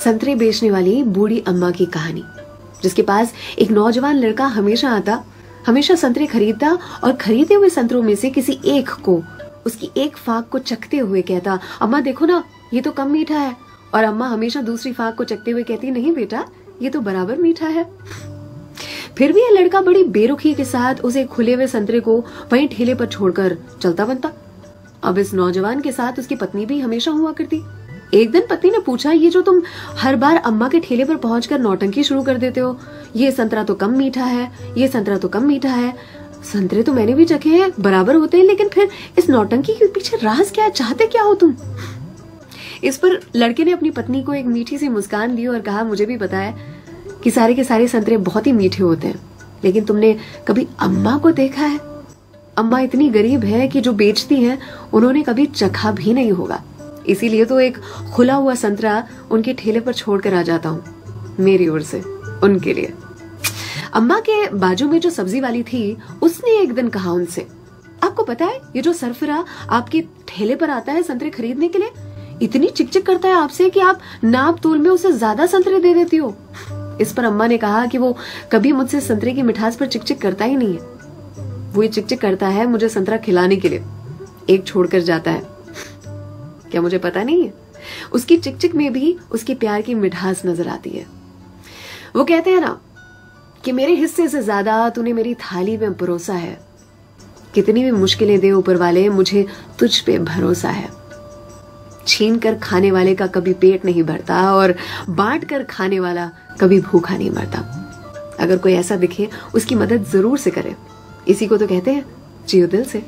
संतरे बेचने वाली बूढ़ी अम्मा की कहानी, जिसके पास एक नौजवान लड़का हमेशा आता, हमेशा संतरे खरीदता और खरीदे हुए संतरों में से किसी एक को, उसकी एक फाक को चखते हुए कहता, अम्मा देखो ना, ये तो कम मीठा है। और अम्मा हमेशा दूसरी फाक को चखते हुए कहती, नहीं बेटा, ये तो बराबर मीठा है। फिर भी यह लड़का बड़ी बेरुखी के साथ उसे खुले हुए संतरे को वहीं ठेले पर छोड़कर चलता बनता। अब इस नौजवान के साथ उसकी पत्नी भी हमेशा हुआ करती। एक दिन पत्नी ने पूछा, ये जो तुम हर बार अम्मा के ठेले पर पहुंचकर नौटंकी शुरू कर देते हो, ये संतरा तो कम मीठा है, ये संतरा तो कम मीठा है। संतरे तो मैंने भी चखे हैं, बराबर होते हैं, लेकिन फिर इस नौटंकी के पीछे राज क्या है, चाहते क्या हो तुम? इस पर लड़के ने अपनी पत्नी को एक मीठी सी मुस्कान दी और कहा, मुझे भी पता है कि सारे के सारे संतरे बहुत ही मीठे होते हैं, लेकिन तुमने कभी अम्मा को देखा है? अम्मा इतनी गरीब है कि जो बेचती हैं उन्होंने कभी चखा भी नहीं होगा, इसीलिए तो एक खुला हुआ संतरा उनके ठेले पर छोड़कर आ जाता हूँ, मेरी ओर से उनके लिए। अम्मा के बाजू में जो सब्जी वाली थी, उसने एक दिन कहा उनसे, आपको पता है ये जो सरफरा आपके ठेले पर आता है संतरे खरीदने के लिए, इतनी चिकचिक करता है आपसे कि आप नाप तोल में उसे ज्यादा संतरे दे देती हो। इस पर अम्मा ने कहा कि वो कभी मुझसे संतरे की मिठास पर चिकचिक करता ही नहीं है, वो ये चिकचिक करता है मुझे संतरा खिलाने के लिए, एक छोड़कर जाता है। क्या मुझे पता नहीं है? उसकी चिकचिक में भी उसके प्यार की मिठास नजर आती है। वो कहते हैं ना कि मेरे हिस्से से ज्यादा तूने मेरी थाली में परोसा है, कितनी भी मुश्किलें दे ऊपर वाले, मुझे तुझ पे भरोसा है। छीन कर खाने वाले का कभी पेट नहीं भरता और बांट कर खाने वाला कभी भूखा नहीं मरता। अगर कोई ऐसा दिखे, उसकी मदद जरूर से करे। इसी को तो कहते हैं जियो दिल से।